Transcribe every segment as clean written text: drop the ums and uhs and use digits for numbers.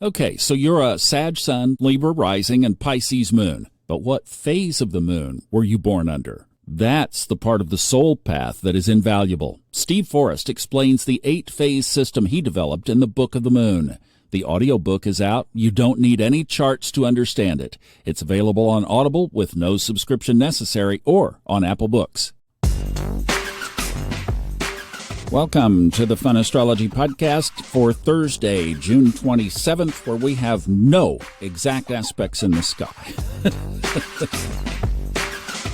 Okay, so you're a Sag Sun, Libra rising, and Pisces moon. But what phase of the moon were you born under? That's the part of the soul path that is invaluable. Steve Forrest explains the 8-phase system he developed in the Book of the Moon. The audiobook is out. You don't need any charts to understand it. It's available on Audible with no subscription necessary or on Apple Books. Welcome to the Fun Astrology Podcast for Thursday, June 27th, where we have no exact aspects in the sky.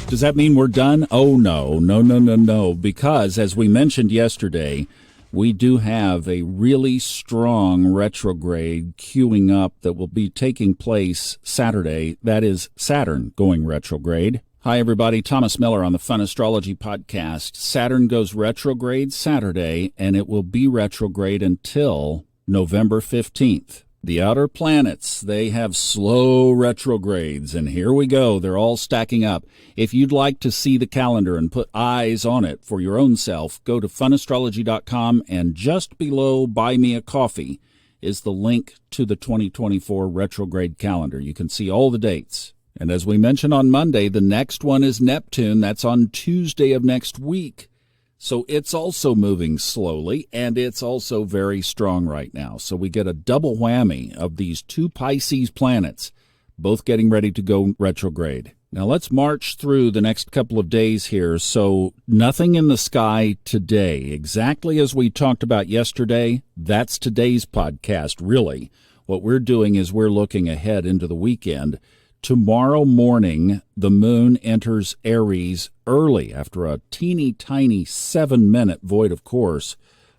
Does that mean we're done? Oh, no, because as we mentioned yesterday, we do have a really strong retrograde queuing up that will be taking place Saturday. That is Saturn going retrograde. Hi, everybody. Thomas Miller on the Fun Astrology Podcast. Saturn goes retrograde Saturday, and it will be retrograde until November 15th. The outer planets, they have slow retrogrades, and here we go. They're all stacking up. If you'd like to see the calendar and put eyes on it for your own self, go to funastrology.com, and just below Buy Me a Coffee is the link to the 2024 retrograde calendar. You can see all the dates. And as we mentioned on Monday, the next one is Neptune. That's on Tuesday of next week. So it's also moving slowly, and it's also very strong right now. So we get a double whammy of these two Pisces planets, both getting ready to go retrograde. Now let's march through the next couple of days here. So nothing in the sky today. Exactly as we talked about yesterday, that's today's podcast, really. What we're doing is we're looking ahead into the weekend. Tomorrow morning, the moon enters Aries early after a teeny tiny 7-minute void of course.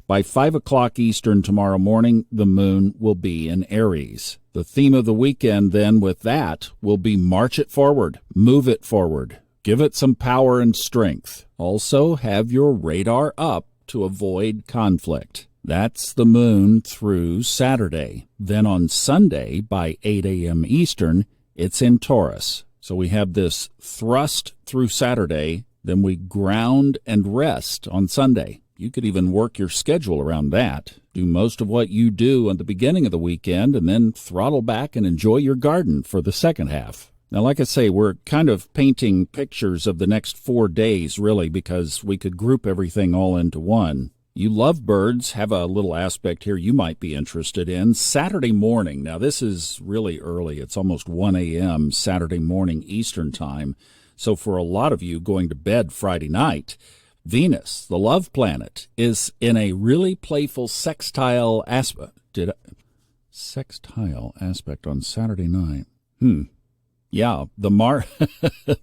By 5 o'clock Eastern tomorrow morning, the moon will be in Aries. The theme of the weekend then with that will be march it forward, move it forward, give it some power and strength. Also have your radar up to avoid conflict. That's the moon through Saturday. Then on Sunday by 8 a.m. Eastern, it's in Taurus. So we have this thrust through Saturday, then we ground and rest on Sunday. You could even work your schedule around that. Do most of what you do at the beginning of the weekend and then throttle back and enjoy your garden for the second half. Now, like I say, we're kind of painting pictures of the next 4 days, really, because we could group everything all into one. You lovebirds have a little aspect here you might be interested in. Saturday morning, now this is really early. It's almost 1 a.m. Saturday morning Eastern time. So for a lot of you going to bed Friday night, Venus, the love planet, is in a really playful sextile aspect. Sextile aspect on Saturday night. Yeah, the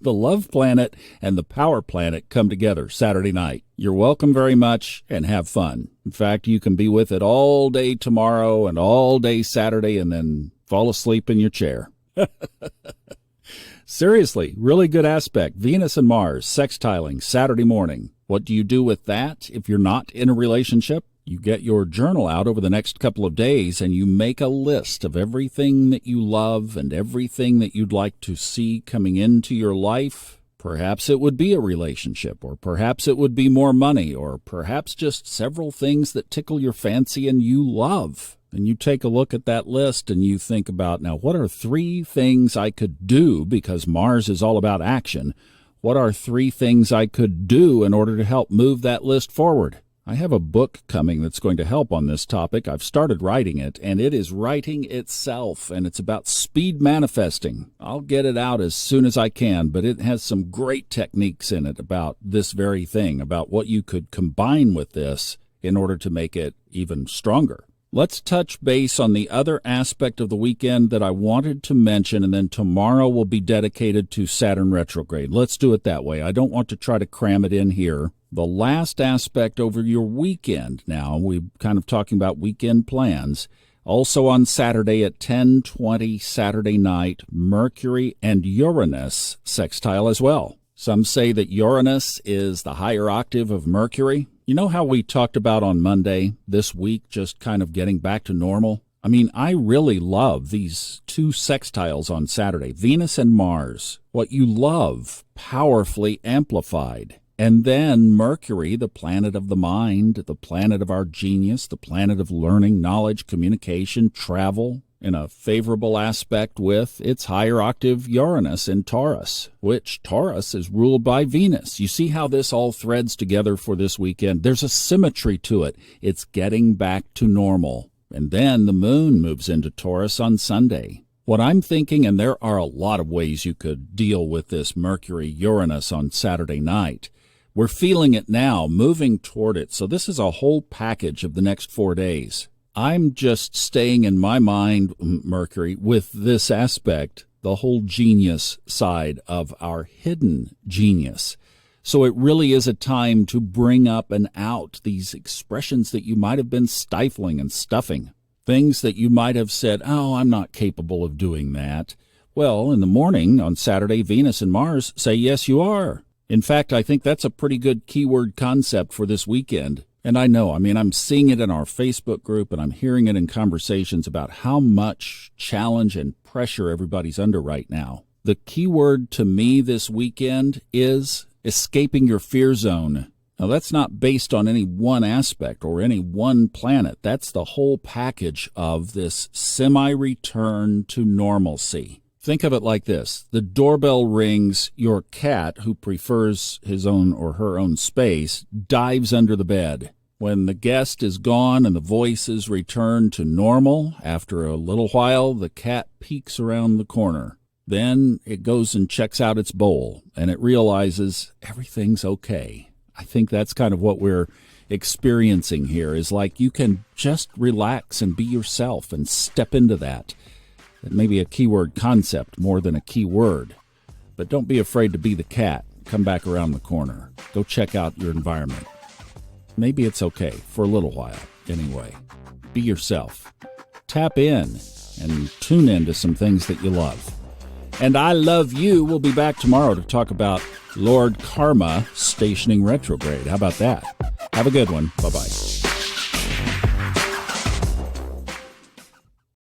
love planet and the power planet come together Saturday night. You're welcome very much and have fun. In fact, you can be with it all day tomorrow and all day Saturday and then fall asleep in your chair. Seriously, really good aspect. Venus and Mars sextiling Saturday morning. What do you do with that if you're not in a relationship? You get your journal out over the next couple of days and you make a list of everything that you love and everything that you'd like to see coming into your life. Perhaps it would be a relationship, or perhaps it would be more money, or perhaps just several things that tickle your fancy and you love. And you take a look at that list and you think about, now, what are 3 things I could do, because Mars is all about action. What are 3 things I could do in order to help move that list forward? I have a book coming that's going to help on this topic. I've started writing it, and it is writing itself, and it's about speed manifesting. I'll get it out as soon as I can, but it has some great techniques in it about this very thing, about what you could combine with this in order to make it even stronger. Let's touch base on the other aspect of the weekend that I wanted to mention, and then tomorrow will be dedicated to Saturn retrograde. Let's do it that way. I don't want to try to cram it in here. The last aspect over your weekend now, we're kind of talking about weekend plans. Also on Saturday at 10:20 Saturday night, Mercury and Uranus sextile as well. Some say that Uranus is the higher octave of Mercury. You know how we talked about on Monday, this week just kind of getting back to normal? I mean, I really love these 2 sextiles on Saturday, Venus and Mars. What you love, powerfully amplified. And then Mercury, the planet of the mind, the planet of our genius, the planet of learning, knowledge, communication, travel, in a favorable aspect with its higher octave Uranus in Taurus, which Taurus is ruled by Venus. You see how this all threads together for this weekend? There's a symmetry to it. It's getting back to normal. And then the moon moves into Taurus on Sunday. What I'm thinking, and there are a lot of ways you could deal with this Mercury-Uranus on Saturday night. We're feeling it now, moving toward it. So this is a whole package of the next 4 days. I'm just staying in my mind, Mercury, with this aspect, the whole genius side of our hidden genius. So it really is a time to bring up and out these expressions that you might have been stifling and stuffing. Things that you might have said, oh, I'm not capable of doing that. Well, in the morning on Saturday, Venus and Mars say, yes, you are. In fact, I think that's a pretty good keyword concept for this weekend. And I'm seeing it in our Facebook group, and I'm hearing it in conversations about how much challenge and pressure everybody's under right now. The key word to me this weekend is escaping your fear zone. Now, that's not based on any one aspect or any one planet. That's the whole package of this semi-return to normalcy. Think of it like this. The doorbell rings, your cat, who prefers his own or her own space, dives under the bed. When the guest is gone and the voices return to normal, after a little while, the cat peeks around the corner. Then it goes and checks out its bowl, and it realizes everything's okay. I think that's kind of what we're experiencing here, is like you can just relax and be yourself and step into that. It may be a keyword concept more than a key word. But don't be afraid to be the cat. Come back around the corner. Go check out your environment. Maybe it's okay for a little while. Anyway, be yourself. Tap in and tune in to some things that you love. And I love you. We'll be back tomorrow to talk about Lord Karma stationing retrograde. How about that? Have a good one. Bye-bye.